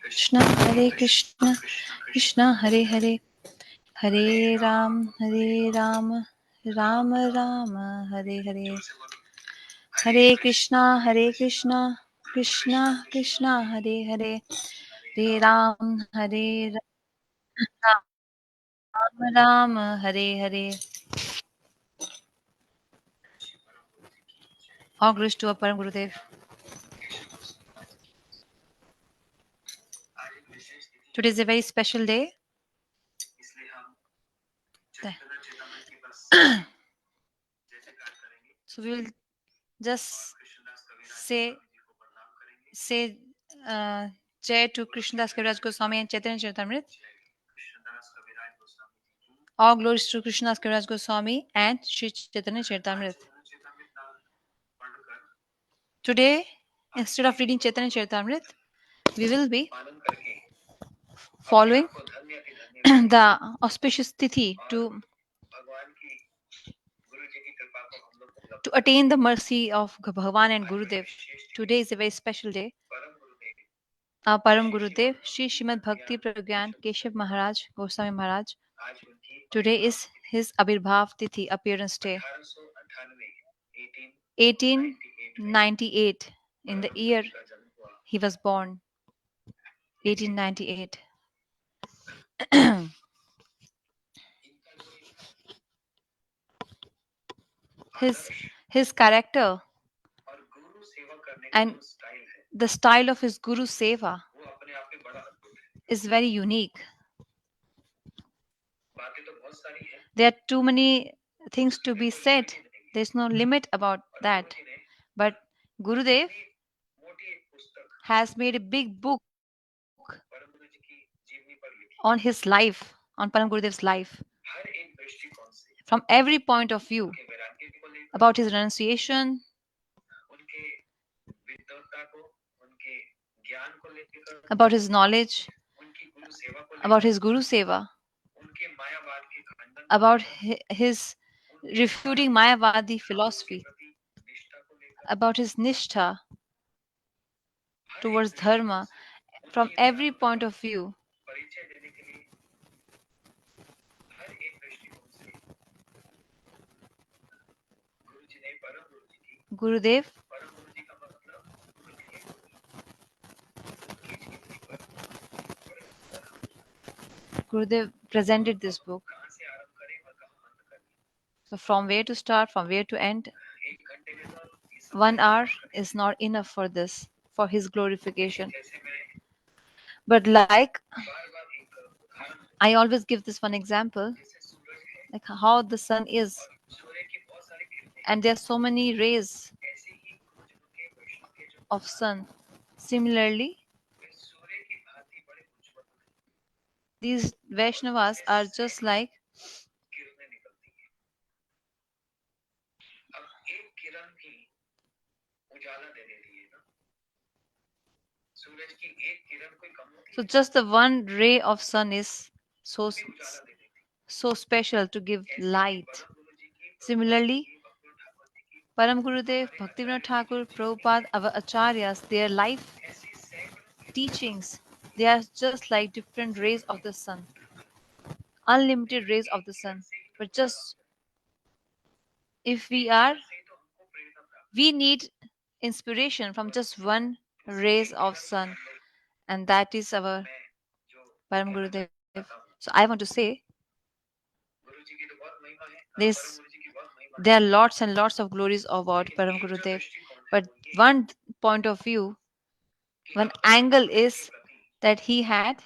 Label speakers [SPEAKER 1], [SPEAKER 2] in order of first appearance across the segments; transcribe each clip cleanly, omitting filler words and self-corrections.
[SPEAKER 1] Krishna Hare Krishna, Krishna Hare Hare, Hare Ram, Rama Rama, Hare Hare. Hare Krishna, Krishna Krishna, Hare Hare, Hare Ram, Rama Rama, Hare Hare. All glories to our Param Gurudev. Today is a very special day. So we will just say Jai to Krishnadas Kaviraj Goswami and Chaitanya Charitamrita. All glories to Krishnadas Kaviraj Goswami and Sri Chaitanya Charitamrita. Today, instead of reading Chaitanya Charitamrita, we will be following the auspicious tithi to attain the mercy of Bhagavan and Gurudev. Today is a very special day. Our Param Gurudev, Sri Srimad Bhakti Prajñāna Keśava Maharaj, Goswami Maharaj. Today is his Abhirbhav Tithi, appearance day. 1898, in the year he was born. 1898. his character and the style of his Guru Seva is very unique. There are too many things to be said. There's no limit about that. But Gurudev has made a big book on his life, on Param Gurudev's life, from every point of view, about his renunciation, about his knowledge, about his Guru Seva, about his refuting Mayavadi philosophy, about his nishtha towards dharma, from every point of view. Gurudev presented this book. So from where to start, from where to end, 1 hour is not enough for this, for his glorification. But like I always give this one example, like how the sun is, and there are so many rays of sun. Similarly, these Vaishnavas are just like so just the one ray of sun is so special to give light. Similarly, Param Gurudev, Bhaktivinoda Thakur, Prabhupada, our acharyas, their life teachings, they are just like different rays of the sun, unlimited rays of the sun. But just if we need inspiration from just one rays of sun, and that is our Param Gurudev. So I want to say there are lots and lots of glories about Param Gurudev, but one point of view, one angle is that he had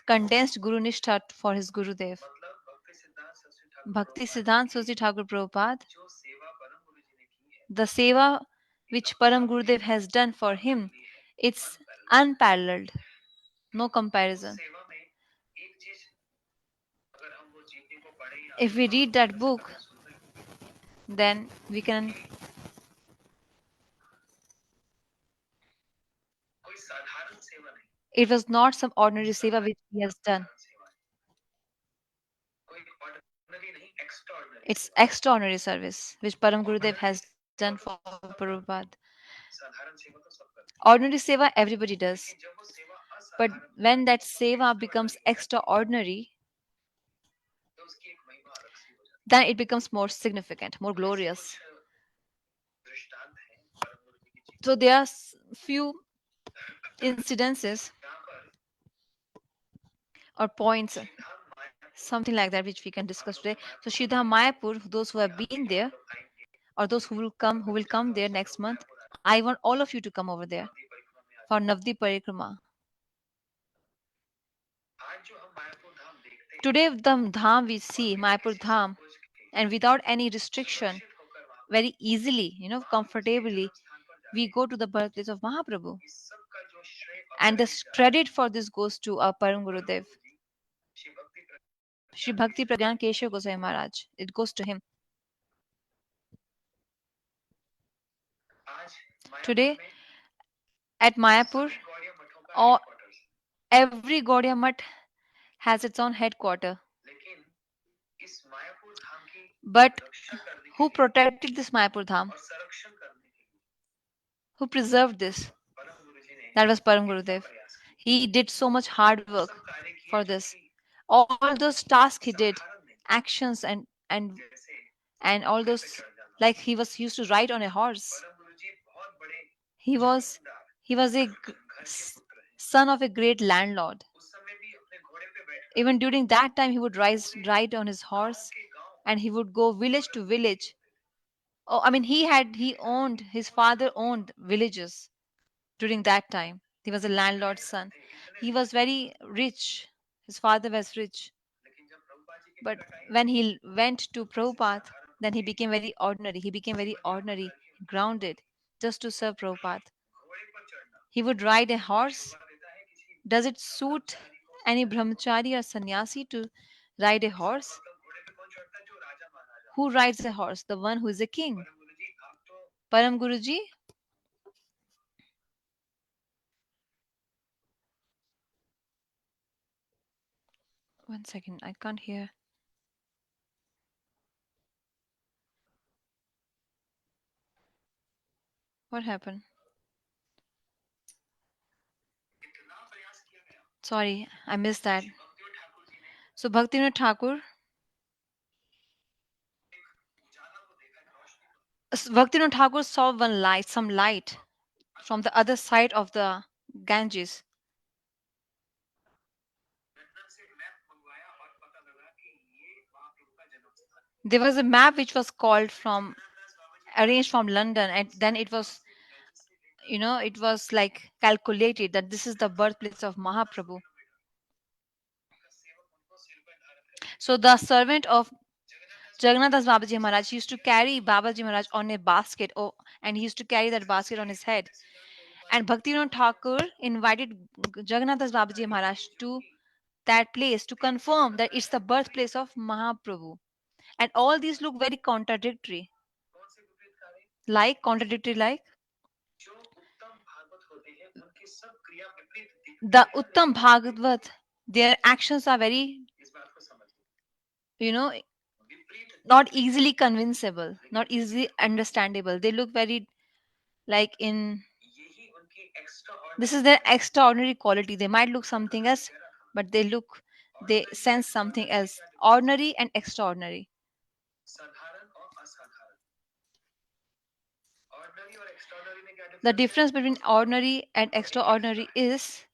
[SPEAKER 1] condensed Guru Nishtha for his Gurudev. Bhakti Siddhanta Saraswati Thakur Prabhupada, the seva which Param Gurudev has done for him, it's unparalleled, no comparison. If we read that book, then we can it was not some ordinary seva which he has done. It's extraordinary service which Param Gurudev has done for Prabhupada. Ordinary seva everybody does. But when that seva becomes extraordinary, then it becomes more significant, more glorious. So there are few incidences or points, something like that, which we can discuss today. So Shridham Mayapur, those who have been there or those who will come there next month, I want all of you to come over there for Navdi Parikrama. Today, the dham we see, Mayapur Dham, and without any restriction, very easily, comfortably, we go to the birthplace of Mahaprabhu. And this credit for this goes to our Param Gurudev, Shri Bhakti Prajñāna Keśava Goswami Maharaj. It goes to him. Today, at Mayapur, all, every Gaudiya Math has its own headquarter. But who protected this Mayapur Dham? Who preserved this? That was Param Gurudev. He did so much hard work for this. All those tasks he did, actions and all those, like he used to ride on a horse. He was he was a son of a great landlord. Even during that time, he would ride on his horse, and he would go village to village. Oh, I mean, his father owned villages during that time. He was a landlord's son. He was very rich. His father was rich. But when he went to Prabhupada, then he became very ordinary. He became very ordinary, grounded, just to serve Prabhupada. He would ride a horse. Does it suit any brahmachari or sannyasi to ride a horse? Who rides a horse? The one who is a king. Param Guruji? One second, I can't hear. What happened? Sorry, I missed that. So Bhaktivinoda Thakur, Bhaktivinoda Thakur saw some light from the other side of the Ganges. There was a map which was arranged from London, and then it was like calculated that this is the birthplace of Mahaprabhu. So the servant of Jagannath Babaji Maharaj used to carry Babaji Maharaj on a basket, and he used to carry that basket on his head. And Bhaktivinoda Thakur invited Jagannath Babaji Maharaj to that place to confirm that it's the birthplace of Mahaprabhu. And all these look very contradictory. Like the Uttam Bhagavad, their actions are very, you know, not easily convincible, not easily understandable. They look very like in this is their extraordinary quality. They might look something else, but they sense something else. Ordinary and extraordinary. The difference between ordinary and extraordinary is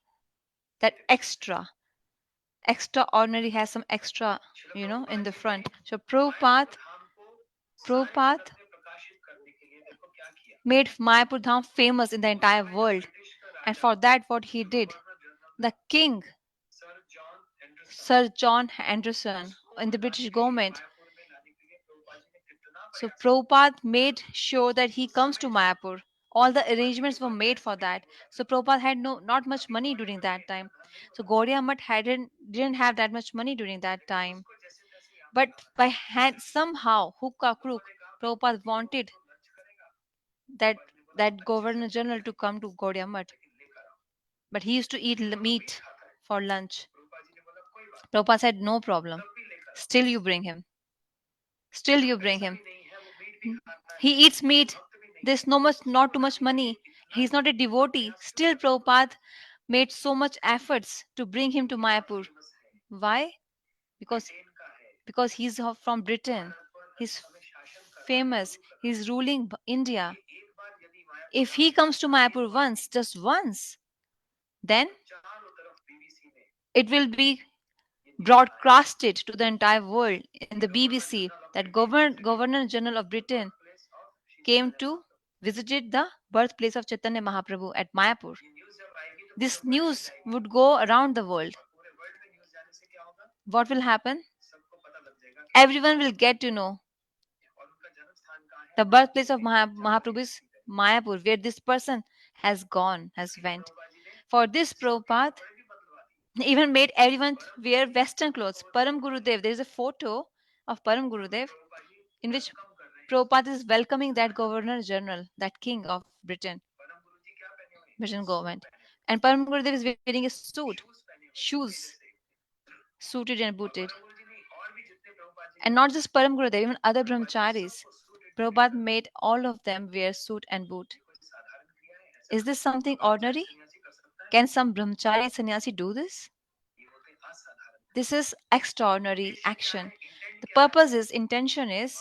[SPEAKER 1] that extraordinary has some extra, in the front. So Prabhupada made Mayapur Dham famous in the entire world. And for that, what he did, the king, Sir John Anderson, in the British government, so Prabhupada made sure that he comes to Mayapur. All the arrangements were made for that. So Prabhupada had not much money during that time. So Gaudiya Math didn't have that much money during that time. But by hand, somehow, hook or crook, Prabhupada wanted that Governor General to come to Gaudiya Math. But he used to eat meat for lunch. Prabhupada said, no problem. Still you bring him. Still you bring him. He eats meat. There's not too much money. He's not a devotee. Still, Prabhupada made so much efforts to bring him to Mayapur. Why? Because he's from Britain. He's famous. He's ruling India. If he comes to Mayapur once, just once, then it will be broadcasted to the entire world in the BBC that Governor General of Britain came to visited the birthplace of Chaitanya Mahaprabhu at Mayapur. This news would go around the world. What will happen? Everyone will get to know the birthplace of Mahaprabhu is Mayapur, where this person has gone, has went. For this, Prabhupada even made everyone wear Western clothes. Param Gurudev, there is a photo of Param Gurudev in which Prabhupada is welcoming that Governor General, that King of Britain government. And Param Gurudev is wearing a suit, shoes, suited and booted. And not just Param Gurudev, even other brahmacharis. Prabhupada made all of them wear suit and boot. Is this something ordinary? Can some brahmachari sannyasi do this? This is extraordinary action. The purpose is, intention is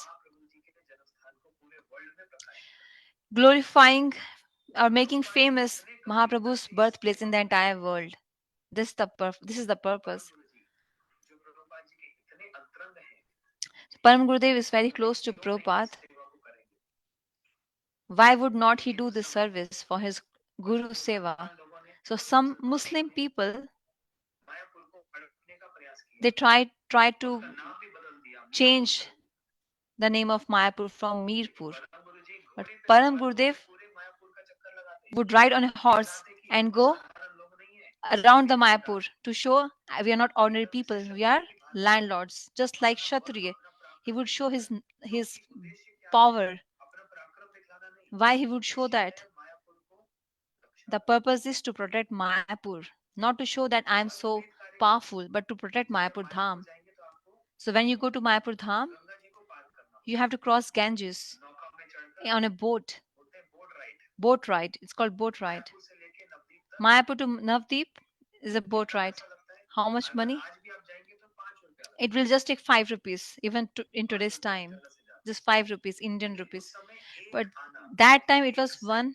[SPEAKER 1] glorifying or making famous Mahaprabhu's birthplace in the entire world. This is the purpose. Param Gurudev is very close to Prabhupada. Why would not he do this service for his Guru Seva? So some Muslim people, they try to change the name of Mayapur from Mirpur. But Param Gurudev would ride on a horse and go around the Mayapur to show we are not ordinary people, we are landlords, just like Kshatriya. He would show his power. Why he would show that? The purpose is to protect Mayapur, not to show that I am so powerful, but to protect Mayapur Dham. So when you go to Mayapur Dham, you have to cross Ganges on a boat ride. It's called boat ride. Mayapur to Navdeep is a boat ride. How much money? It will just take 5 rupees, even in today's time. Just 5 rupees, Indian rupees. But that time it was one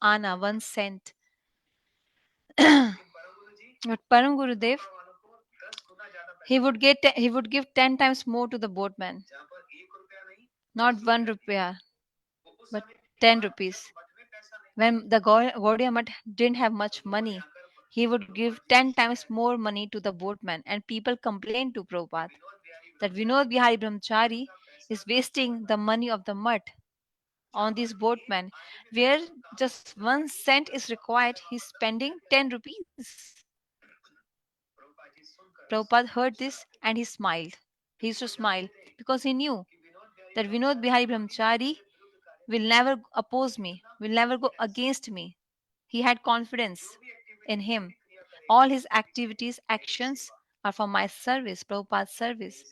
[SPEAKER 1] ana, 1 cent. But Param Gurudev, he would give 10 times more to the boatman. Not 1 rupiah, but 10 rupees. When the Gaudiya Math didn't have much money, he would give 10 times more money to the boatman, and people complained to Prabhupada that Vinod Bihari Brahmachari is wasting the money of the mutt on these boatmen, where just 1 cent is required, he's spending 10 rupees. Prabhupada heard this and he smiled. He used to smile because he knew that Vinod Bihari Brahmachari will never oppose me, will never go against me. He had confidence in him. All his activities, actions are for my service, Prabhupada's service.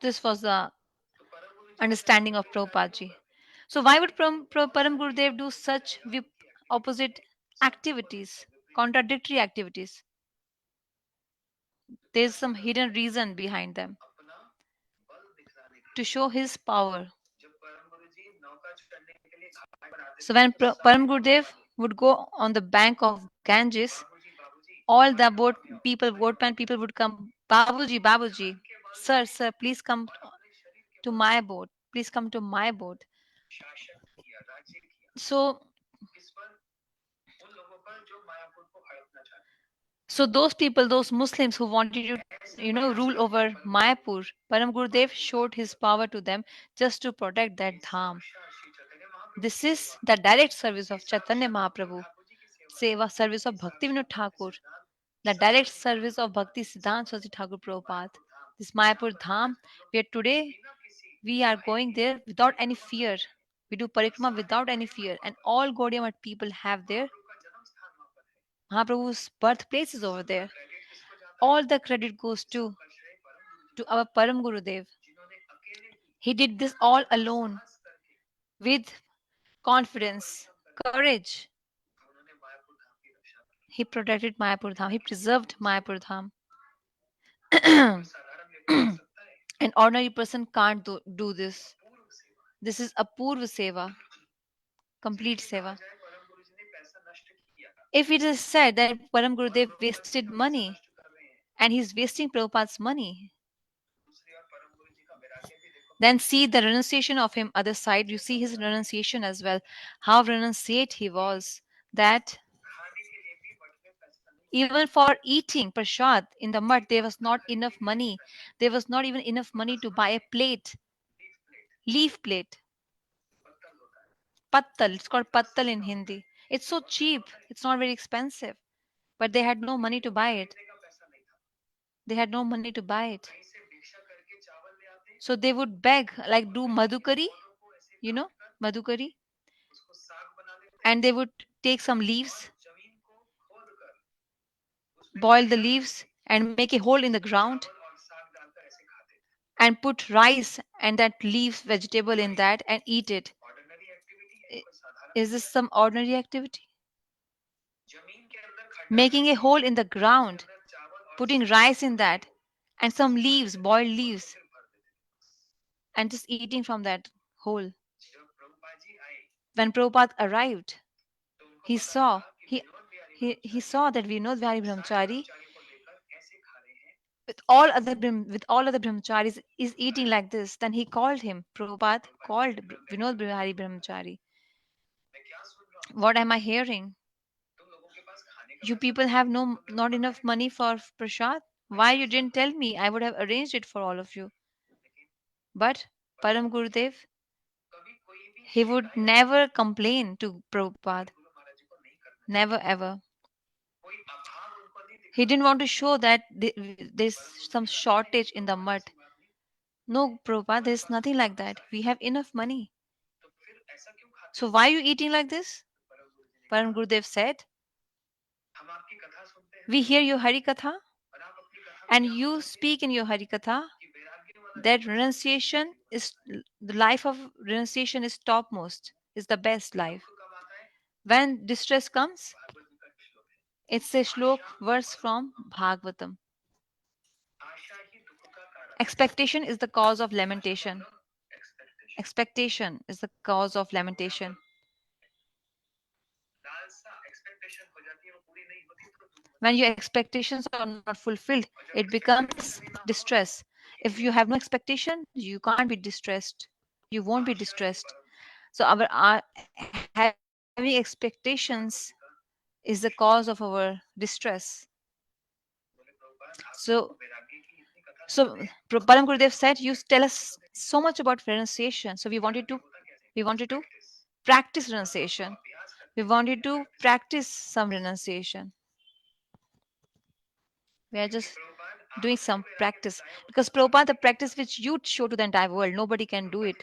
[SPEAKER 1] This was the understanding of Prabhupada ji. So why would Param Gurudev do such opposite activities, contradictory activities? There's some hidden reason behind them. To show his power. So when Param Gurudev would go on the bank of Ganges, all the boatman people would come, Babuji, Babuji, sir, please come to my boat. Please come to my boat. So, those people, those Muslims who wanted to, rule over Mayapur, Param Gurudev showed his power to them just to protect that dham. This is the direct service of Chaitanya Mahaprabhu, Seva service of Bhakti Vinod Thakur, the direct service of Bhakti Siddhanta Saraswati Thakur Prabhupada. This Mayapur Dham, where today we are going there without any fear. We do parikrama without any fear, and all Gaudiya Math people have their Mahaprabhu's birthplace is over there. All the credit goes to our Param Gurudev, He did this all alone with confidence, courage. He protected Mayapur Dham. He preserved Mayapur Dham. An ordinary person can't do this. This is apurva seva, complete seva. If it is said that Param Gurudev wasted money and he's wasting Prabhupada's money, then see the renunciation of him other side. You see his renunciation as well. How renunciate he was. That even for eating prasad in the mud, there was not enough money. There was not even enough money to buy a plate, leaf plate. Pattal. It's called pattal in Hindi. It's so cheap. It's not very expensive. But they had no money to buy it. They had no money to buy it. So they would beg, like do madhukari, you know, madhukari, and they would take some leaves, boil the leaves, and make a hole in the ground, and put rice and that leaves vegetable in that and eat it. I- Is this some ordinary activity? Making a hole in the ground, putting rice in that, and some leaves, boiled leaves, and just eating from that hole. When Prabhupada arrived, he saw he saw that Vinod Bihari Brahmachari with all other brahmacharis is eating like this. Then he called him. Prabhupada called Vinod Bihari Brahmachari. What am I hearing? You people have not enough money for prasad. Why you didn't tell me? I would have arranged it for all of you. But Param Gurudev, he would never complain to Prabhupada. Never ever. He didn't want to show that there's some shortage in the mud. No, Prabhupada, there's nothing like that. We have enough money. So why are you eating like this? Param Gurudev said, we hear your Hari Katha and you speak in your Hari Katha that renunciation is the life of renunciation is topmost, is the best life. When distress comes, it's a shlok verse from Bhagavatam. Expectation is the cause of lamentation. Expectation is the cause of lamentation. When your expectations are not fulfilled, it becomes distress. If you have no expectation, you can't be distressed. You won't be distressed. So our having expectations is the cause of our distress. So so Param Gurudev said, you tell us so much about renunciation. So we wanted to practice renunciation. We wanted to practice some renunciation. We are just doing some practice because Prabhupada, the practice which you show to the entire world, nobody can do it.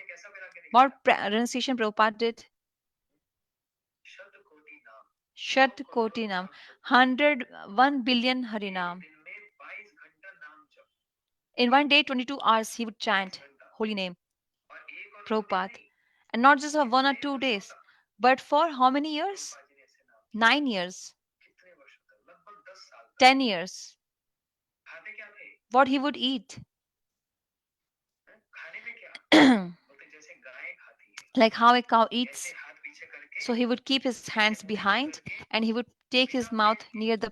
[SPEAKER 1] What renunciation Prabhupada did? Shat Koti Nam, 101 billion Harinam. In one day, 22 hours, he would chant holy name, Prabhupada. And not just for 1 or 2 days, but for how many years? 9 years, 10 years. What he would eat? Like how a cow eats. So he would keep his hands behind and he would take his mouth near the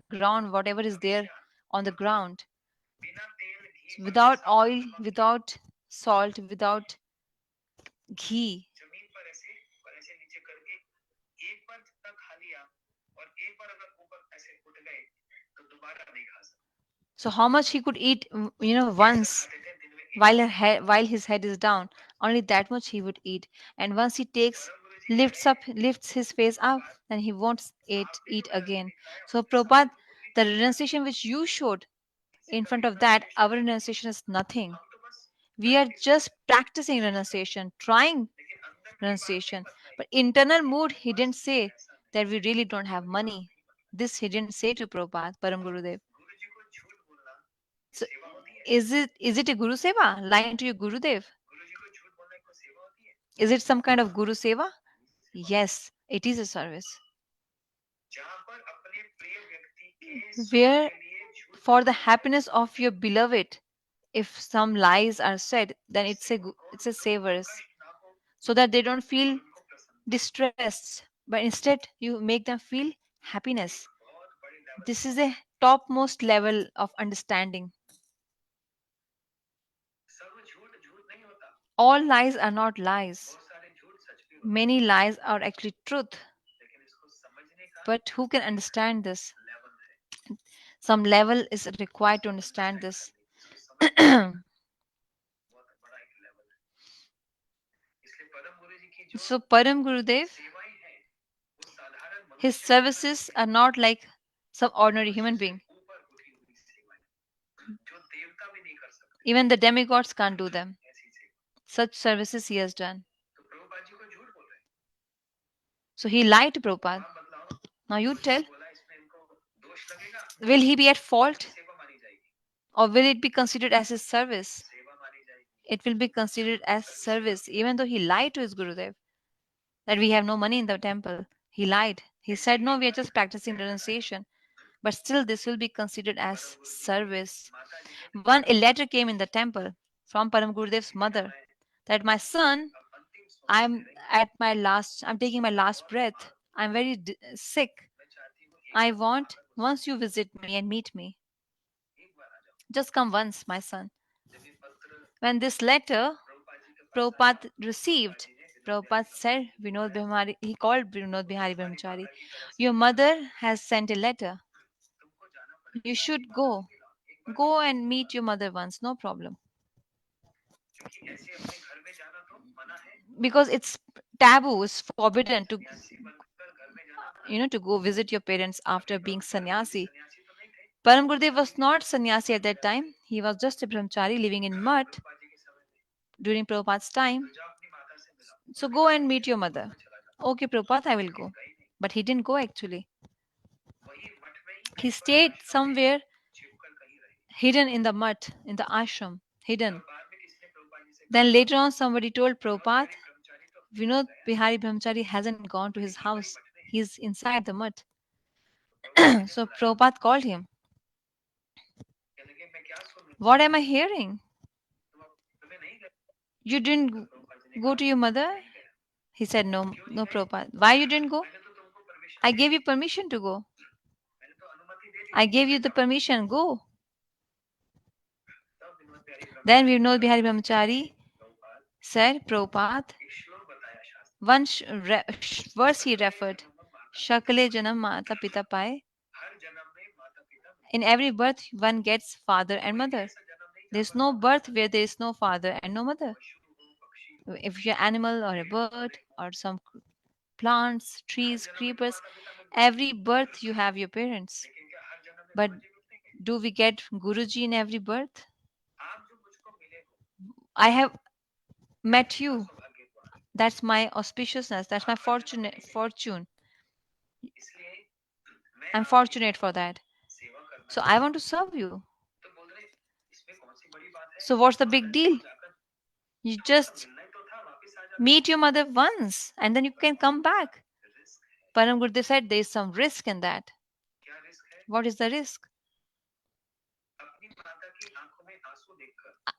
[SPEAKER 1] ground, whatever is there on the ground, without oil, without salt, without ghee. So how much he could eat, once while his head is down, only that much he would eat. And once he lifts his face up, then he won't eat again. So Prabhupada, the renunciation which you showed, in front of that, our renunciation is nothing. We are just practicing renunciation, trying renunciation. But internal mood, he didn't say that we really don't have money. This he didn't say to Prabhupada, Param Gurudev. So, Is it a Guru Seva? Lying to your Gurudev? Is it some kind of Guru Seva? Yes, it is a service. Where for the happiness of your beloved, if some lies are said, then it's a service, so that they don't feel distressed, but instead you make them feel happiness. This is a topmost level of understanding. All lies are not lies. Many lies are actually truth. But who can understand this? Some level is required to understand this. So Param Gurudev, his services are not like some ordinary human being. Even the demigods can't do them. Such services he has done. So he lied to Prabhupada. Now you tell, will he be at fault or will it be considered as his service? It will be considered as service, even though he lied to his Gurudev that we have no money in the temple. He lied. He said, no, we are just practicing renunciation. But still, this will be considered as service. One, a letter came in the temple from Param Gurudev's mother that my son, I'm taking my last breath. I'm very sick. I want, once you visit me and meet me, just come once, my son. When this letter Prabhupada received, Prabhupada said, Vinod Bihari, he called Vinod Bihari Brahmachari, your mother has sent a letter. You should go. Go and meet your mother once, no problem. Because it's taboo, it's forbidden to to go visit your parents after being sannyasi. Param Gurudev was not sannyasi at that time. He was just a brahmachari living in mud during Prabhupada's time. So go and meet your mother. Okay, Prabhupada, I will go. But he didn't go actually. He stayed somewhere hidden in the mud, in the ashram, hidden. Then later on, somebody told Prabhupada, Vinod Bihari Brahmachari hasn't gone to his house. He's inside the mud. So Prabhupada called him. What am I hearing? You didn't go to your mother? He said, no, no, Prabhupada. Why you didn't go? I gave you permission to go. I gave you the permission, go. Then Vinod Bihari Brahmachari said, Prabhupada, one verse he referred, Shakale Janam Mata Pita Pai. In every birth, one gets father and mother. There's no birth where there is no father and no mother. If you're animal or a bird or some plants, trees, creepers, every birth you have your parents. But do we get Guruji in every birth? I have met you. That's my auspiciousness. That's my fortune. I'm fortunate for that. So I want to serve you. So what's the big deal? You just meet your mother once and then you can come back. Param Gurudev said there is some risk in that. What is the risk?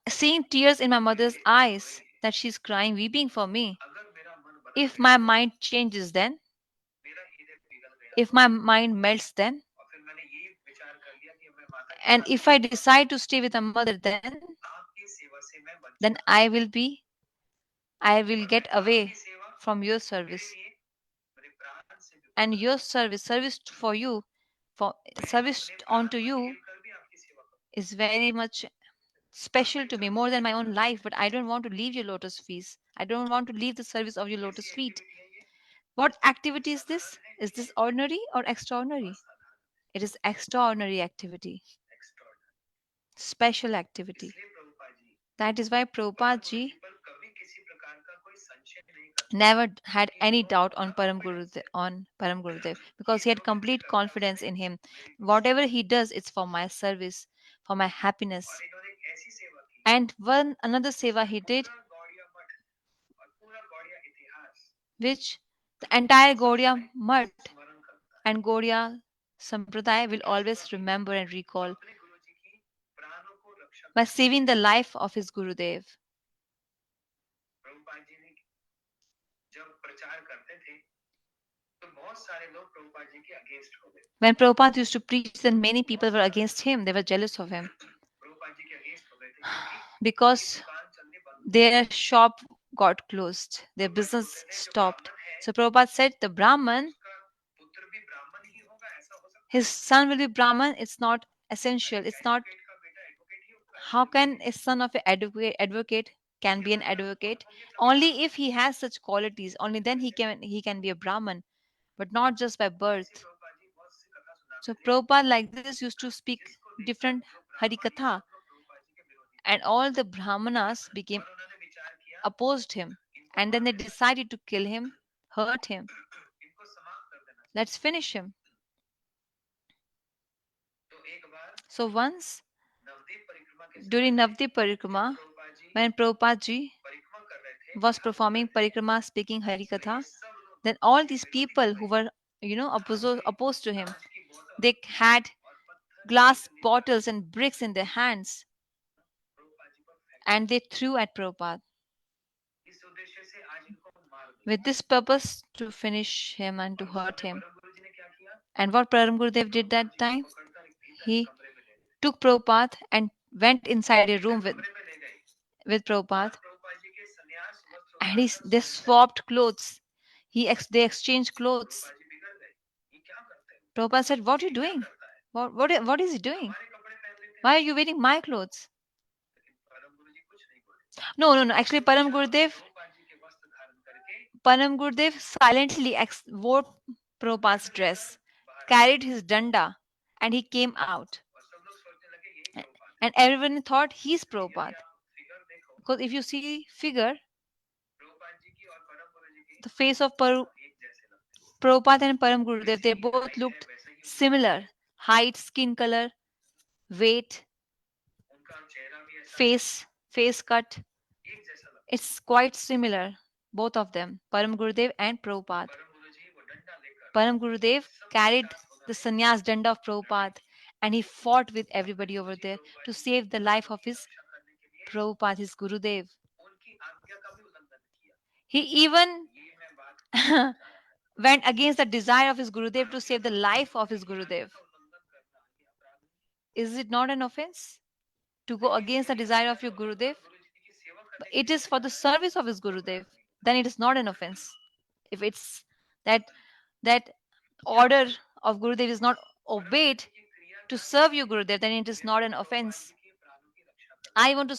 [SPEAKER 1] Seeing tears in my mother's eyes that she's crying, weeping for me. If my mind changes then, if my mind melts and if I decide to stay with my mother then I will get away from your service. And your service for you, for service onto you is very much special to me, more than my own life. But I don't want to leave your lotus feet. I don't want to leave the service of your lotus feet. What activity is this? Is this ordinary or extraordinary? It is extraordinary activity, special activity. That is why Prabhupada ji never had any doubt on Param Gurudev, because he had complete confidence in him. Whatever he does, it's for my service, for my happiness. And one another seva he did, which the entire Gaudiya Mutt and Gaudiya Sampradaya will always remember and recall by saving the life of his Gurudev. When Prabhupada used to preach, then many people were against him. They were jealous of him because their shop got closed, their business stopped. So Prabhupada said, the Brahman, his son will be Brahman. It's not essential. It's not. How can a son of an advocate can be an advocate? Only if he has such qualities. Only then he can be a Brahman, but not just by birth. So Prabhupada like this used to speak different Harikatha, and all the Brahmanas became opposed him, and then they decided to kill him, hurt him. Let's finish him. So once during Navdeep Parikrama, when Prabhupada ji was performing parikrama speaking Harikatha, then all these people who were, opposed to him, they had glass bottles and bricks in their hands and they threw at Prabhupada with this purpose to finish him and to hurt him. And what Param Gurudev did that time? He took Prabhupada and went inside a room with Prabhupada, and they swapped clothes. They exchanged clothes. Prabhupada said, "What are you doing? What is he doing? Why are you wearing my clothes?" No, no, no. Actually, Param Gurudev silently wore Prabhupada's dress, carried his danda, and he came out. A- And everyone thought he's Prabhupada. Because if you see figure, the face of Prabhupada and Param Gurudev, they both looked similar. Height, skin color, weight, face cut. It's quite similar, both of them, Param Gurudev and Prabhupada. Param Gurudev carried the sannyas danda of Prabhupada and he fought with everybody over there to save the life of his Prabhupada, his Gurudev. He even went against the desire of his Gurudev to save the life of his Gurudev. Is it not an offense to go against the desire of your Gurudev? But it is for the service of his Gurudev. Then it is not an offense. If it's that that order of Gurudev is not obeyed to serve your Gurudev, then it is not an offense. I want to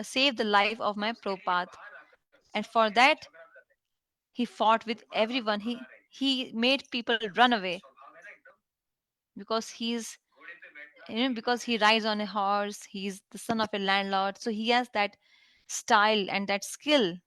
[SPEAKER 1] save the life of my Prabhupada, and for that he fought with everyone. He made people run away because because he rides on a horse. He's the son of a landlord, so he has that style and that skill.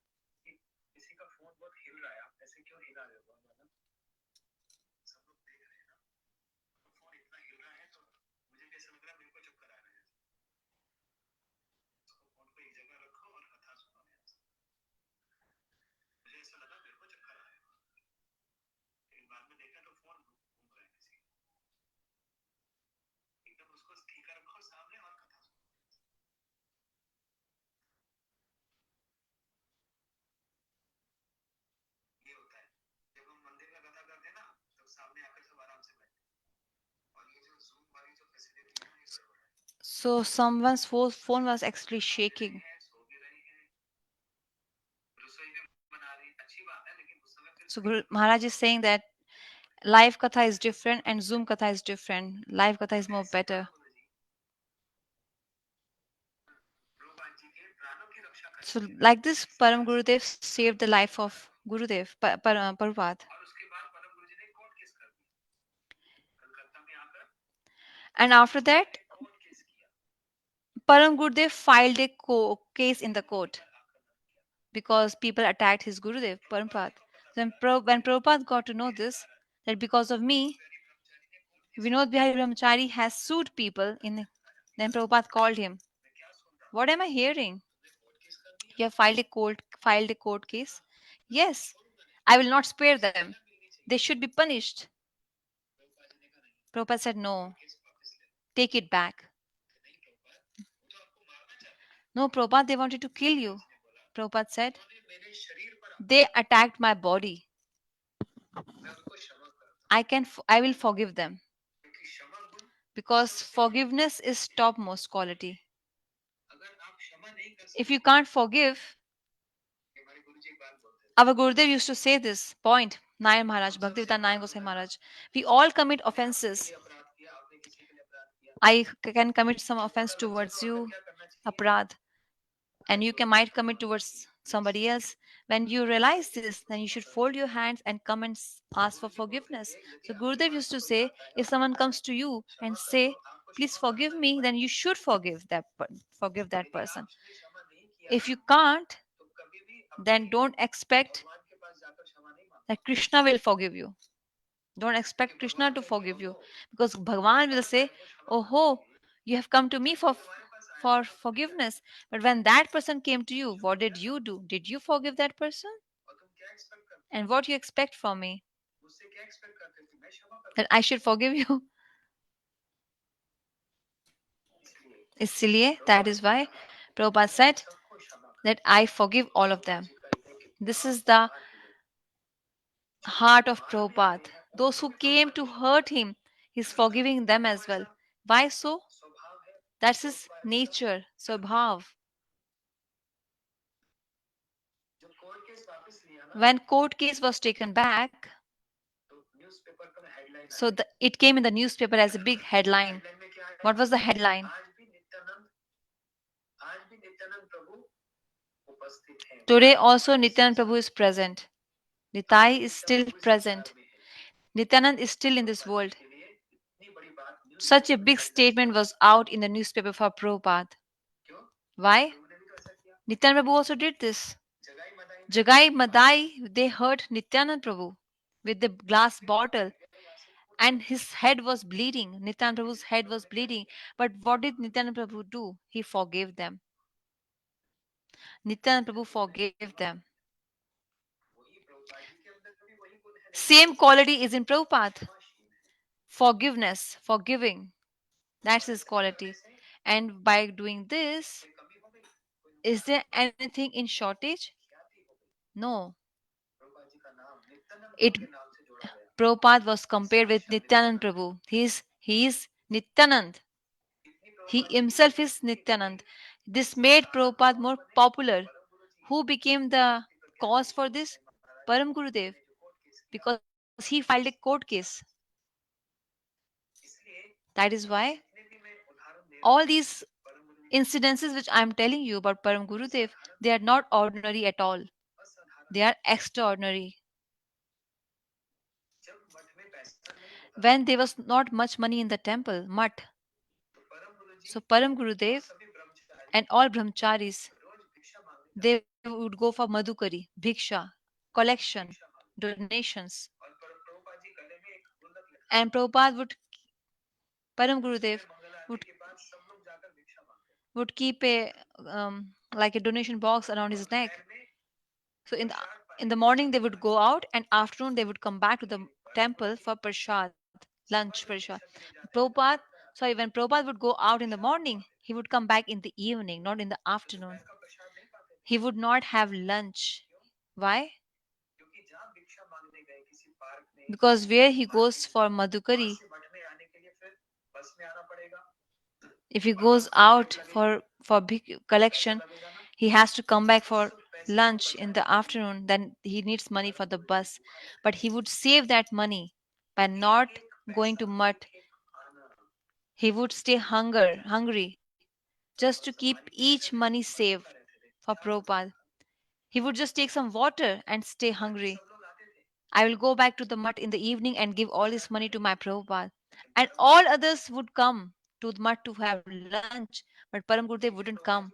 [SPEAKER 1] So someone's phone was actually shaking. So Maharaj is saying that live katha is different and Zoom katha is different. Live katha is more better. So like this, Param Gurudev saved the life of Gurudev, Prabhupada. And after that, Param Gurudev filed a case in the court because people attacked his Gurudev, Prabhupada. Then when Prabhupada got to know this, that because of me, Vinod Bihari Brahmachari has sued people then Prabhupada called him. What am I hearing? You have filed a court case? Yes. I will not spare them. They should be punished. Prabhupada said, no, take it back. No, Prabhupada, they wanted to kill you. Prabhupada said, they attacked my body. I will forgive them because forgiveness is topmost quality. If you can't forgive, our Gurudev used to say this point, Nayan Maharaj, Bhaktivedanta Nayan Goswami Maharaj. We all commit offenses. I can commit some offense towards you, aparad, and you can might commit towards somebody else. When you realize this, then you should fold your hands and come and ask for forgiveness. So Gurudev used to say, if someone comes to you and say, please forgive me, then you should forgive that person. If you can't, then don't expect that Krishna will forgive you. Don't expect Krishna to forgive you, because Bhagavan will say, oh ho, you have come to me for forgiveness. But when that person came to you, what did you do? Did you forgive that person? And what you expect from me? That I should forgive you? Isliye, that is why Prabhupada said that I forgive all of them. This is the heart of Prabhupada. Those who came to hurt him, he's forgiving them as well. Why so? That's his nature, Swabhav. When court case was taken back, so it came in the newspaper as a big headline. What was the headline? Today also Nityanand Prabhu is present. Nitai is still present. Nityanand is still in this world. Such a big statement was out in the newspaper for Prabhupada. Why? Nityanand Prabhu also did this. Jagai Madai, they hurt Nityanand Prabhu with the glass bottle, and his head was bleeding. Nityanand Prabhu's head was bleeding. But what did Nityanand Prabhu do? He forgave them. Nityanand Prabhu forgave them. Same quality is in Prabhupada. Forgiveness, forgiving. That's his quality. And by doing this, is there anything in shortage? No. It Prabhupada was compared with Nityanand Prabhu. He is Nityanand. He himself is Nityanand. This made Prabhupada more popular. Who became the cause for this? Param Gurudev, because he filed a court case. That is why all these incidences which I am telling you about Param Gurudev, they are not ordinary at all. They are extraordinary. When there was not much money in the temple, mutt. So Param Gurudev and all brahmacharis, they would go for madhukari, bhiksha, collection, donations. And Param Gurudev would, would keep a like a donation box around his neck. So in the morning they would go out, and afternoon they would come back to the temple for prasad, lunch prasad. Prabhupada, sorry, when Prabhupada would go out in the morning, he would come back in the evening, not in the afternoon. He would not have lunch. Why? Because where he goes for madhukari, if he goes out for big collection, he has to come back for lunch in the afternoon. Then he needs money for the bus, but he would save that money by not going to mutt. He would stay hungry just to keep each money saved for Prabhupada. He would just take some water and stay hungry. I will go back to the mutt in the evening and give all this money to my Prabhupada. And all others would come to the mutt to have lunch, but Param Gurudev wouldn't come.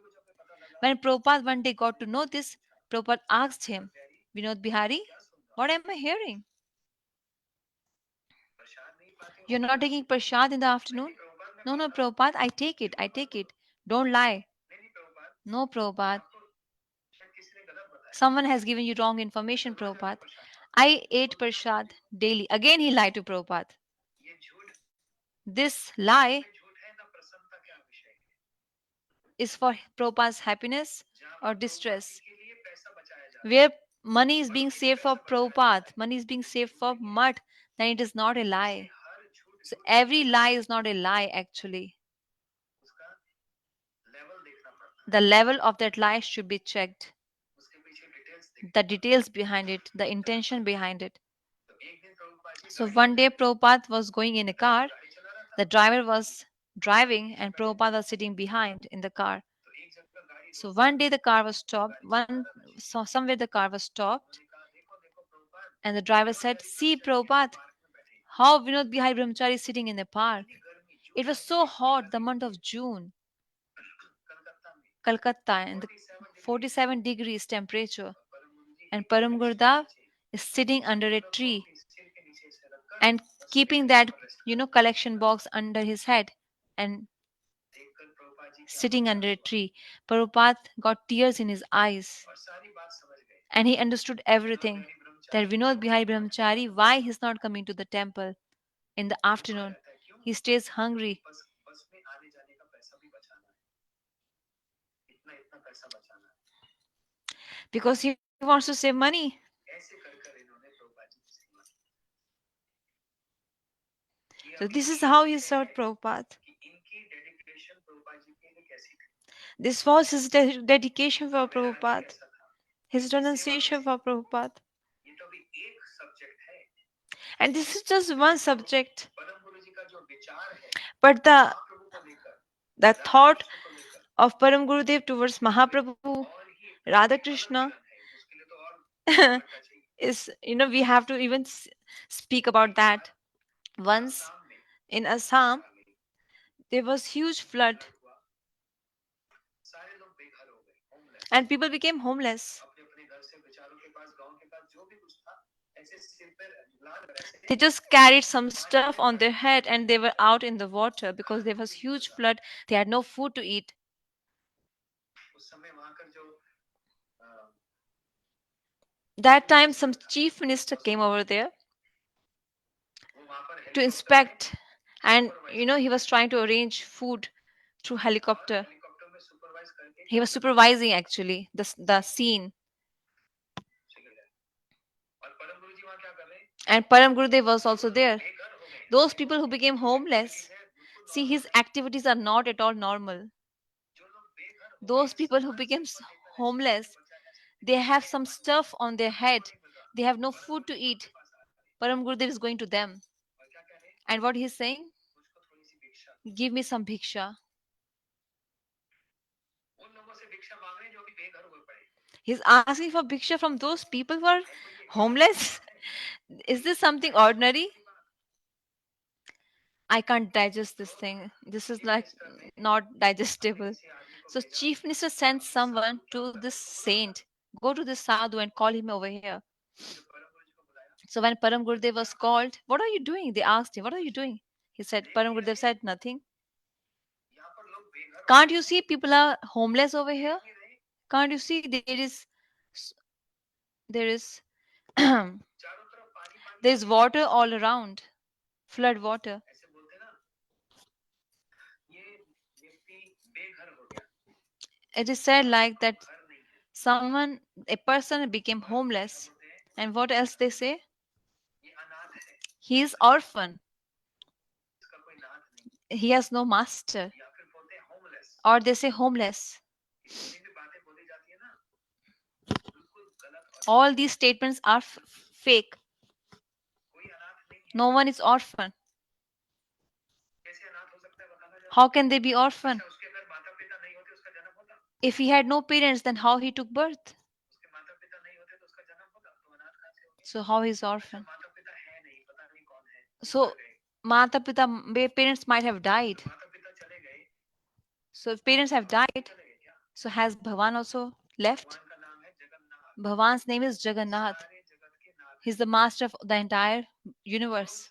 [SPEAKER 1] When Prabhupada one day got to know this, Prabhupada asked him, Vinod Bihari, what am I hearing? You're not taking prasad in the afternoon? No, no, Prabhupada, I take it. Don't lie. No, Prabhupada. Someone has given you wrong information, Prabhupada. I ate prasad daily. Again, he lied to Prabhupada. This lie is for Prabhupada's happiness or distress. Where money is being saved for Prabhupada, money is being saved for mud, then it is not a lie. So every lie is not a lie actually. The level of that lie should be checked. The details behind it, the intention behind it. So one day Prabhupada was going in a car. The driver was driving and Prabhupada was sitting behind in the car. So one day the car was stopped. Somewhere the car was stopped, and the driver said, "See, Prabhupada, how Vinod Bihari Brahmachari is sitting in the park. It was so hot, the month of June, Calcutta, and the 47 degrees temperature, and Param Gurdev is sitting under a tree and keeping that collection box under his head and sitting under a tree." Prabhupada got tears in his eyes and he understood everything, that Vinod Bihari Brahmachari, why he's not coming to the temple in the afternoon. He stays hungry because he wants to save money. So this is how he served Prabhupada. This was his dedication for Prabhupada, his renunciation for Prabhupada. And this is just one subject. But the thought of Param Gurudev towards Mahaprabhu, Radha Krishna, is, we have to even speak about that. Once in Assam, there was huge flood and people became homeless. They just carried some stuff on their head and they were out in the water because there was huge flood. They had no food to eat. That time some chief minister came over there to inspect, and he was trying to arrange food through helicopter. He was supervising actually the scene. And Param Gurudev was also there. Those people who became homeless, see, his activities are not at all normal. Those people who became homeless, they have some stuff on their head. They have no food to eat. Param Gurudev is going to them. And what he's saying? Give me some bhiksha. He's asking for bhiksha from those people who are homeless. Is this something ordinary? I can't digest this thing. This is like not digestible. So chief minister sent someone to this saint. Go to this sadhu and call him over here. So when Param Gurudev was called, what are you doing? They asked him, what are you doing? He said, Param Gurudev said, nothing. Can't you see people are homeless over here? Can't you see there is there is water all around, flood water. It is said like that a person became homeless, and what else they say? He is orphan. He has no master, or they say homeless. All these statements are fake. No one is orphan. How can they be orphan? If he had no parents, then how he took birth? So how he's orphan? So parents might have died. So if parents have died, so has Bhavan also left? Bhavan's name is Jagannath. He's the master of the entire universe.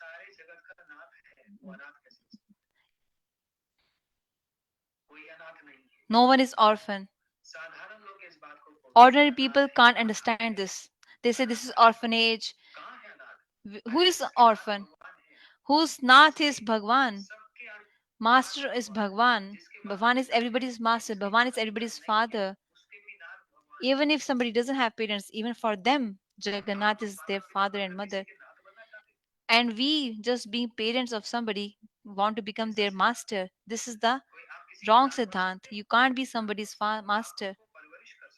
[SPEAKER 1] No one is orphan. Ordinary people can't understand this. They say this is orphanage. Who is orphan? Whose Nath is Bhagwan? Master is Bhagwan. Bhagwan is everybody's master. Bhagwan is everybody's father. Even if somebody doesn't have parents, even for them, Jagannath is their father and mother. And we, just being parents of somebody, want to become their master. This is the wrong Siddhant. You can't be somebody's master.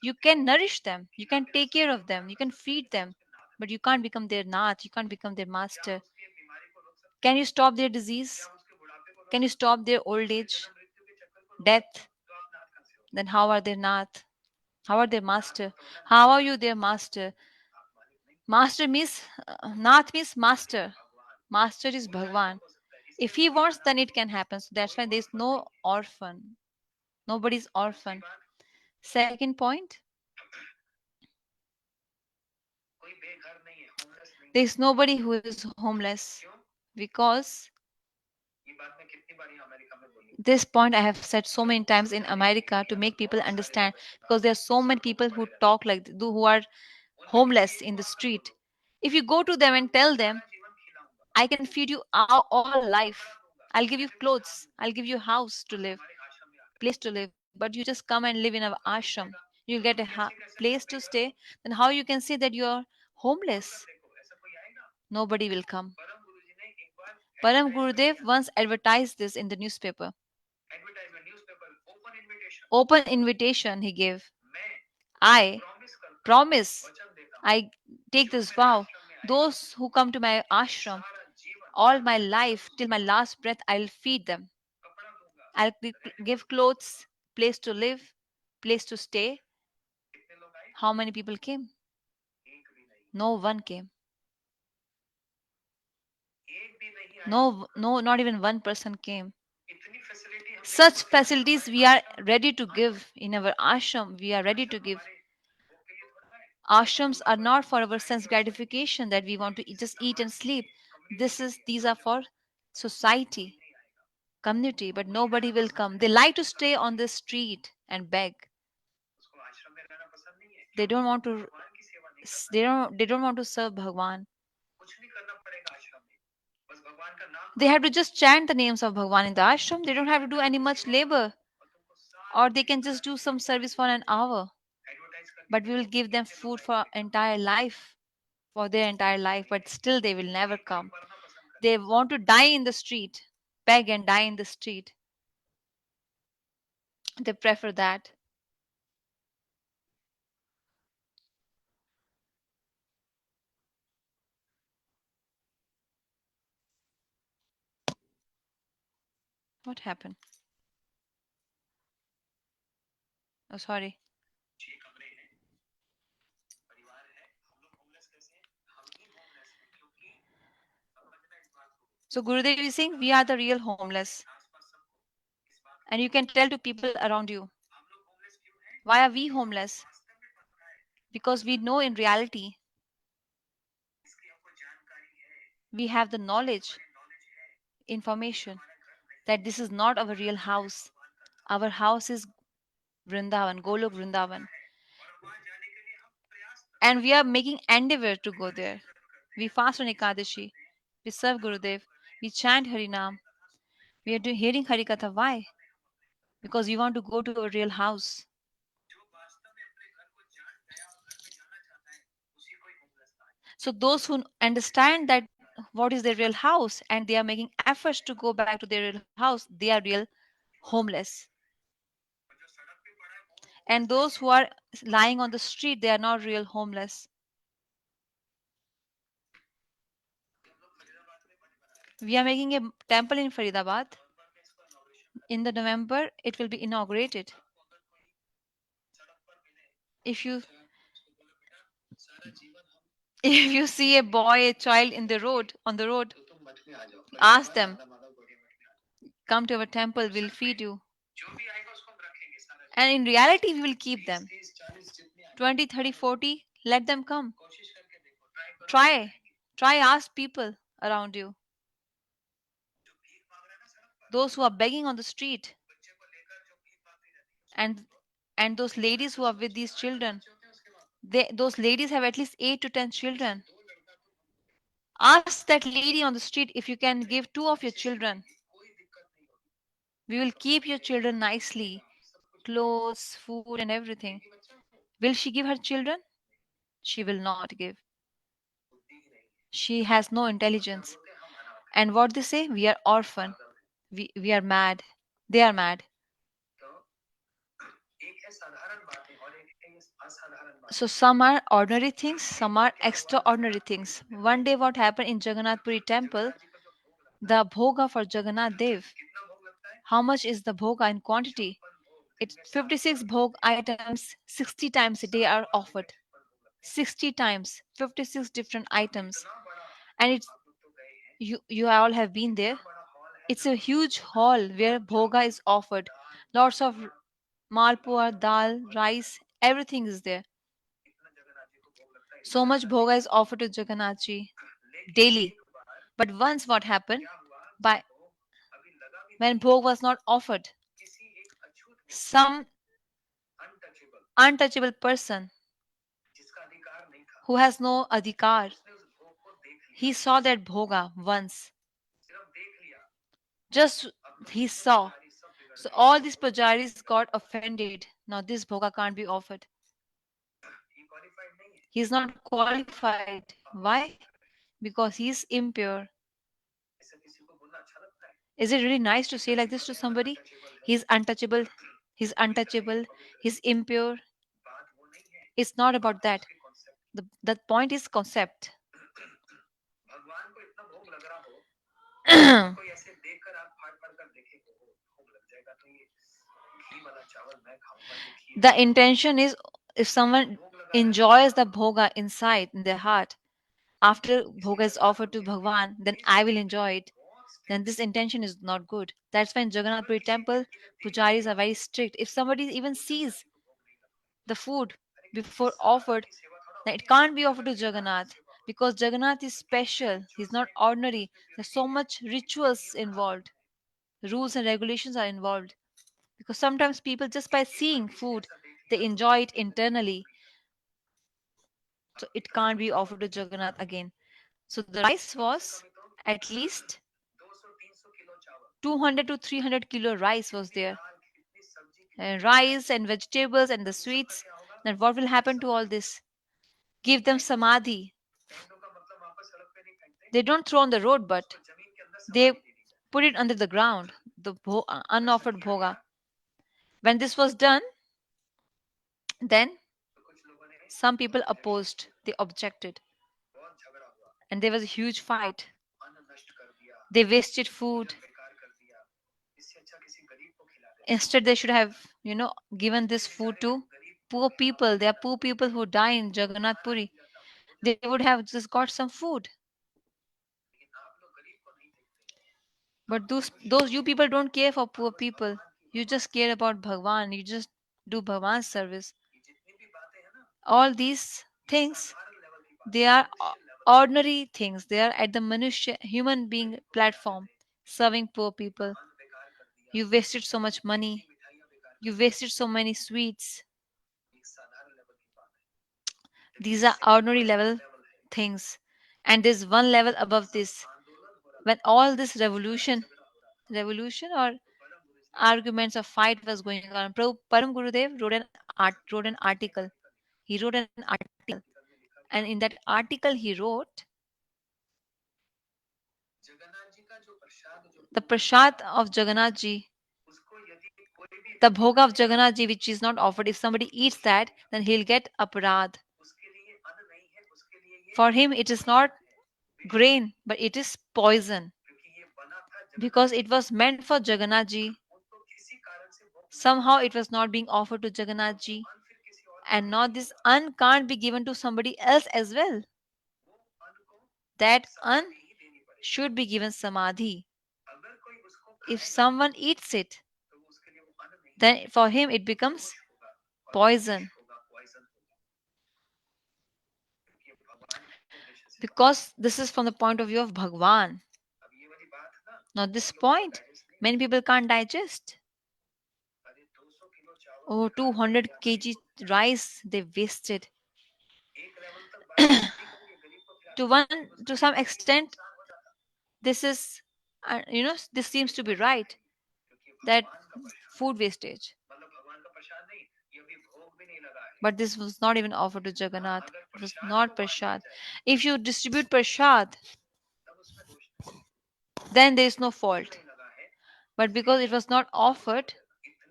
[SPEAKER 1] You can nourish them, you can take care of them, you can feed them, but you can't become their Nath, you can't become their master. Can you stop their disease? Can you stop their old age, death? Then how are their Nath? How are their master? How are you their master? Master means, Nath means master. Master is Bhagwan. If he wants, then it can happen. So that's why there's no orphan. Nobody's orphan. Second point, there's nobody who is homeless. Because this point I have said so many times in America to make people understand, because there are so many people who talk like who are homeless in the street. If you go to them and tell them, I can feed you all life, I'll give you clothes, I'll give you a house to live, place to live, but you just come and live in our ashram, you'll get a place to stay, then how you can say that you're homeless? Nobody will come. Param Gurudev once advertised this in the newspaper. Open invitation he gave. I promise, I take this vow. Those who come to my ashram, all my life, till my last breath, I'll feed them. I'll give clothes, place to live, place to stay. How many people came? No one came. No, no, not even one person came. Such facilities we are ready to give in our ashram. We are ready to give. Ashrams are not for our sense gratification that we want to just eat and sleep. These are for society, community, but nobody will come. They like to stay on the street and beg. They don't want to they don't want to serve Bhagwan. They have to just chant the names of Bhagwan in the ashram. They don't have to do any much labor. Or they can just do some service for an hour. But we will give them food for entire life, for their entire life, but still they will never come. They want to die in the street, beg and die in the street. They prefer that. What happened? Oh, sorry. So Gurudev is saying we are the real homeless. And you can tell to people around you, why are we homeless? Because we know in reality, we have the knowledge, information that this is not our real house. Our house is Vrindavan, Golok Vrindavan. And we are making endeavor to go there. We fast on Ekadashi. We serve Gurudev. We chant Harinam. We are hearing Harikatha. Why? Because we want to go to a real house. So those who understand that what is their real house and they are making efforts to go back to their real house, they are real homeless. And those who are lying on the street, they are not real homeless. We are making a temple in Faridabad. In the November, it will be inaugurated. If you if you see a boy, a child in the road, on the road, ask them, come to our temple, we'll feed you. And in reality, we will keep them. 20, 30, 40, let them come. Try. Try ask people around you. Those who are begging on the street, and those ladies who are with these children. Those ladies have at least 8 to 10 children. Ask that lady on the street if you can give 2 of your children. We will keep your children nicely, clothes, food, and everything. Will she give her children? She will not give. She has no intelligence. And what they say? We are orphan. We are mad. They are mad. So some are ordinary things, some are extraordinary things. One day what happened in Jagannath Puri temple, the bhoga for Jagannath Dev. How much is the bhoga in quantity? It's 56 bhog items, 60 times a day are offered. 60 times, 56 different items. And it's you all have been there. It's a huge hall where bhoga is offered. Lots of malpua, dal, rice, everything is there. So much bhoga is offered to Jagannath ji daily. But once what happened? By when bhog was not offered, some untouchable person who has no adhikar, he saw that bhoga once. Just he saw. So all these pujaris got offended. Now this bhoga can't be offered. He is not qualified. Why? Because he is impure. Is it really nice to say like this to somebody? He's untouchable. He's untouchable. He's impure. It's not about that. That point is concept. The intention is if someone enjoys the bhoga inside in their heart, after bhoga is offered to Bhagwan, then I will enjoy it. Then this intention is not good. That's why in Jagannath Puri temple, pujaris are very strict. If somebody even sees the food before offered, then it can't be offered to Jagannath because Jagannath is special. He's not ordinary. There's so much rituals involved. Rules and regulations are involved because sometimes people just by seeing food they enjoy it internally, so it can't be offered to Jagannath again. So the rice was at least 200 to 300 kilo rice was there, and rice and vegetables and the sweets. Then what will happen to all this? Give them samadhi. They don't throw on the road, but they put it under the ground, the unoffered bhoga. When this was done, then some people opposed, they objected, and there was a huge fight. They wasted food. Instead, they should have, given this food to poor people. There are poor people who die in Jagannath Puri. They would have just got some food. But those you people don't care for poor people. You just care about Bhagwan. You just do Bhagwan's service. All these things, they are ordinary things. They are at the manushya human being platform, serving poor people. You wasted so much money. You wasted so many sweets. These are ordinary level things. And there's one level above this. When all this revolution or arguments or fight was going on, Param Gurudev wrote an article. He wrote an article. And in that article he wrote, the prasad of Jagannath ji, the bhoga of Jagannath ji which is not offered, if somebody eats that, then he'll get aparad. For him, it is not grain, but it is poison. Because it was meant for Jagannath ji. Somehow it was not being offered to Jagannath ji. And now this an can't be given to somebody else as well. That an should be given samadhi. If someone eats it, then for him it becomes poison. Because this is from the point of view of Bhagwan. Now, this point, many people can't digest. Oh, 200 kg rice they wasted. To some extent, this is, this seems to be right, that food wastage. But this was not even offered to Jagannath. It was not prasad. If you distribute prasad, then there is no fault. But because it was not offered,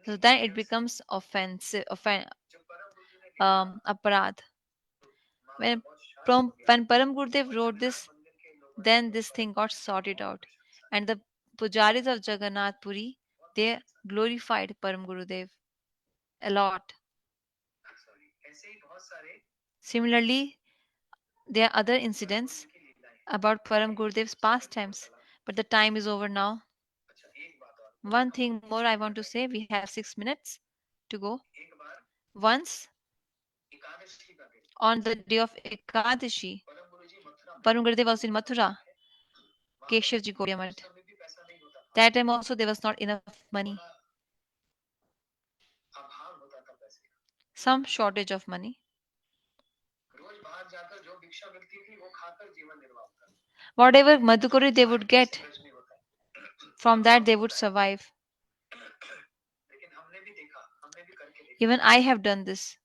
[SPEAKER 1] so then it becomes offensive, aparad. When Param Gurudev wrote this, then this thing got sorted out. And the pujaris of Jagannath Puri, they glorified Param Gurudev a lot. Similarly, there are other incidents about Param Gurudev's pastimes, but the time is over now. One thing more I want to say, we have 6 minutes to go. Once, on the day of Ekadashi, Param Gurudev was in Mathura, Keshavji Gaudiya. That time also there was not enough money, some shortage of money. Whatever Madhukari they would get, from that they would survive. Even I have done this,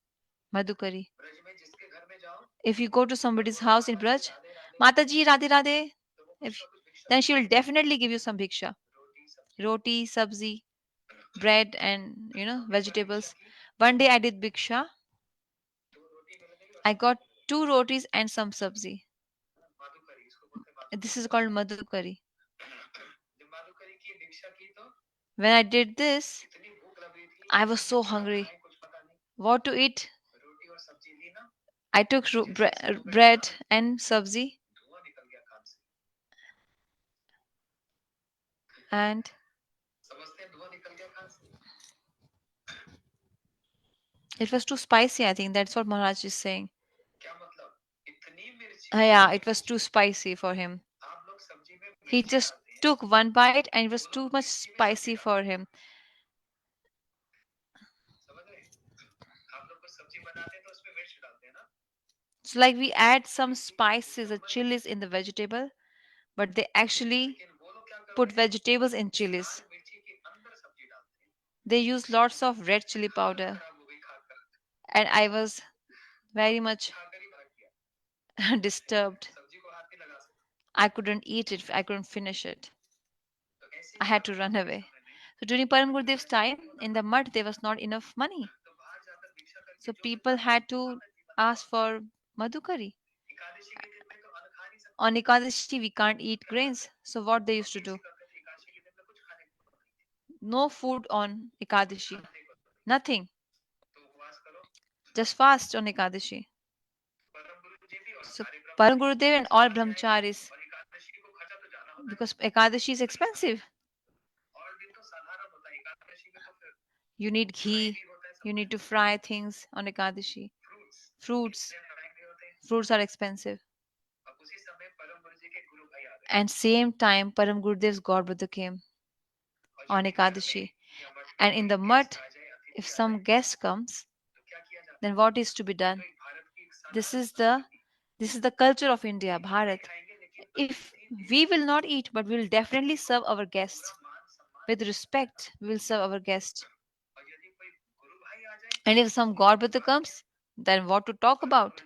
[SPEAKER 1] Madhukari. If you go to somebody's house in Braj, Mataji Radhe Radhe, if, then she will definitely give you some bhiksha. Roti, sabzi, bread, and vegetables. One day I did bhiksha. I got two rotis and some sabzi. This is called madhukari. When I did this, I was so hungry. What to eat? I took bread and sabzi, and it was too spicy. I think that's what Maharaj is saying. Yeah, it was too spicy for him. He just took one bite and it was too much spicy for him. So, like, we add some spices or chilies in the vegetable, but they actually put vegetables in chilies. They use lots of red chili powder, and I was very much disturbed. I couldn't eat it, I couldn't finish it. I had to run away. So during Param Gurudev's time, in the mud, there was not enough money. So people had to ask for madhukari. On Ekadashi, we can't eat grains. So what they used to do? No food on Ekadashi. Nothing. Just fast on Ekadashi. So Param Gurudev and all brahmacharis, because Ekadashi is expensive. You need ghee. You need to fry things on Ekadashi. Fruits. Fruits are expensive. And same time, Param Gurudev's godbrother came on Ekadashi. And in the mud, if some guest comes, then what is to be done? This is the this is the culture of India, Bharat. If we will not eat, but we will definitely serve our guests with respect. We will serve our guests. And if some godbrother comes, then what to talk about?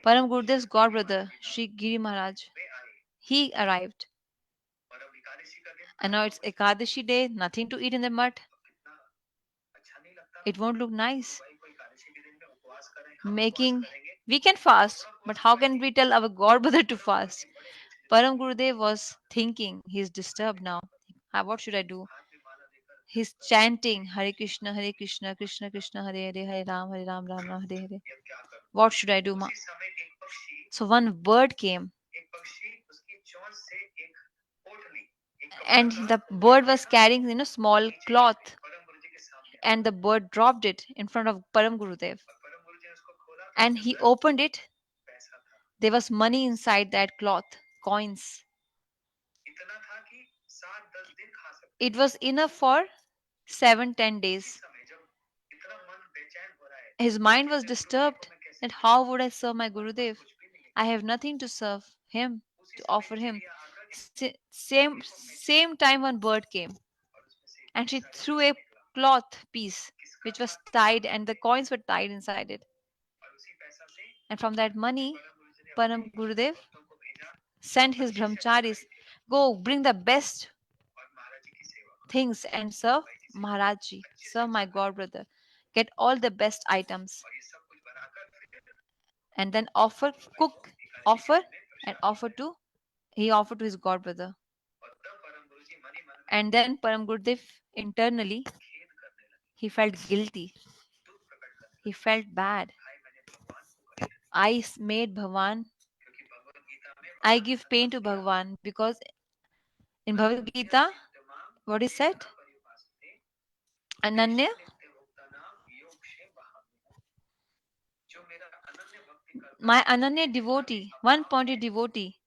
[SPEAKER 1] Param Gurudev's godbrother, Sri Giri Maharaj, he arrived. And now it's Ekadashi day, nothing to eat in the mud. It won't look nice. Making We can fast, but how can we tell our godbrother to fast? Param Gurudev was thinking, he's disturbed now. What should I do? He's chanting Hare Krishna, Krishna Krishna, Hare Hare, Hare Ram, Ram Ram, Hare Hare. What should I do? So one bird came, and the bird was carrying small cloth, and the bird dropped it in front of Param Gurudev, and he opened it. There was money inside that cloth, coins. It was enough for 7-10 days. His mind was disturbed that how would I serve my Gurudev? I have nothing to serve. him, to offer him. Same time one bird came, and she threw a cloth piece which was tied, and the coins were tied inside it. And from that money, Param Gurudev sent his brahmacharis, go bring the best things and serve Maharaji, serve my god brother. Get all the best items and then offer and he offered to his god brother. And then Param Gurudev internally he felt guilty. He felt bad. Made Bhagwan. I give pain to Bhagwan because in Bhagavad Gita, what is said? Ananya, my Ananya devotee, one-pointed devotee,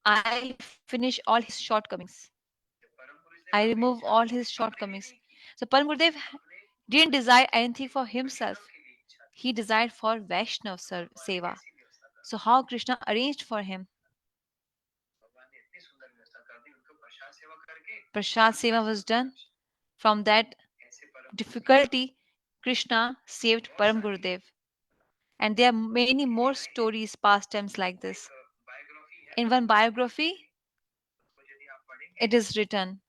[SPEAKER 1] I finish all his shortcomings. I remove all his shortcomings. So Param Gurudev didn't desire anything for himself. He desired for Vaishnav Seva. So how Krishna arranged for him? Prasad Seva was done. From that difficulty, Krishna saved Param Gurudev. And there are many more stories, pastimes like this. In one biography, it is written,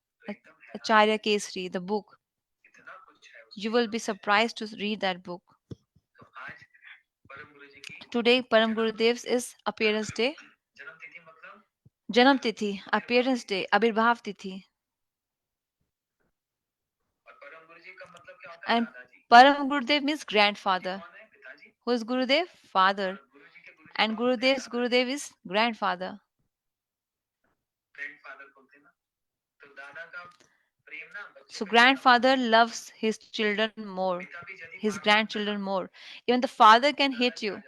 [SPEAKER 1] Acharya Kesri, the book. You will be surprised to read that book. Today, Param Gurudev's is appearance day. Janam Tithi, appearance day, Abhirbhav Tithi. And Param Gurudev means grandfather. Who is Gurudev? Father. And Gurudev is grandfather. So grandfather loves his children more, his grandchildren more. Even the father can hate you,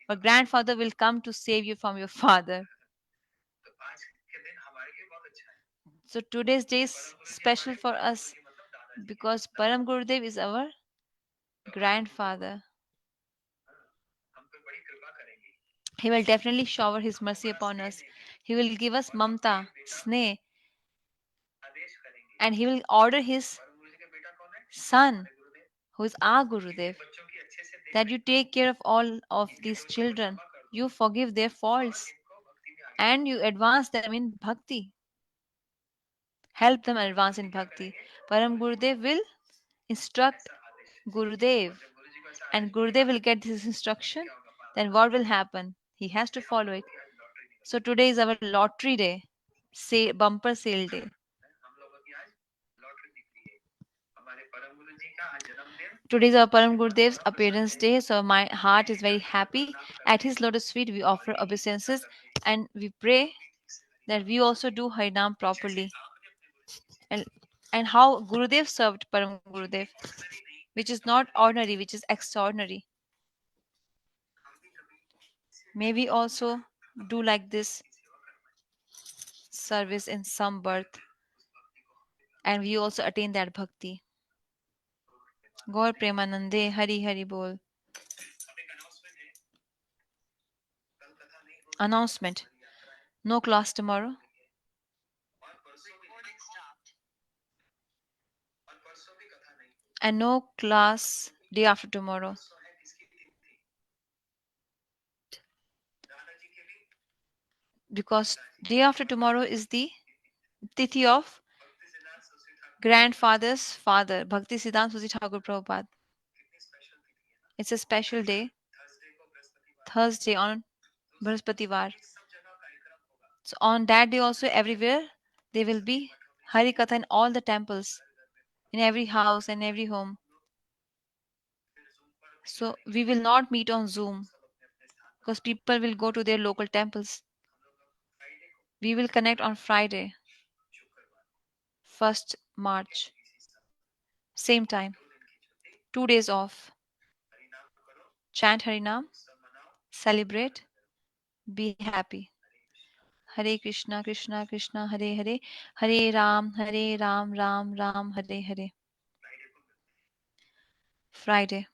[SPEAKER 1] but grandfather will come to save you from your father. So today's day is special for us because Param Gurudev is our grandfather. He will definitely shower his mercy upon us. He will give us mamta, sneh, and he will order his son, who is our Gurudev, that you take care of all of these children. You forgive their faults and you advance them in bhakti. Help them advance in bhakti. Param Gurudev will instruct Gurudev, and Gurudev will get this instruction. Then what will happen? He has to follow it. So today is our lottery day, say bumper sale day. Today is our Param Gurudev's appearance day, so my heart is very happy. At his lotus feet, we offer obeisances and we pray that we also do Harinam properly. And, and how Gurudev served Param Gurudev, which is not ordinary, which is extraordinary. May we also do like this service in some birth and we also attain that bhakti. Gaur Premanande, Hari Hari Bol. Announcement. No class tomorrow. And no class day after tomorrow. Because day after tomorrow is the tithi of grandfather's father, Bhakti Siddhanta Susi Thakur Prabhupada. It's a special day, Thursday on Brihaspativar. So on that day also everywhere there will be Hari Katha in all the temples, in every house and every home. So we will not meet on Zoom because people will go to their local temples. We will connect on Friday, 1st March, same time, 2 days off. Chant Harinam, celebrate, be happy. Hare Krishna, Krishna Krishna, Hare Hare, Hare Ram, Ram Ram, Hare Hare. Friday.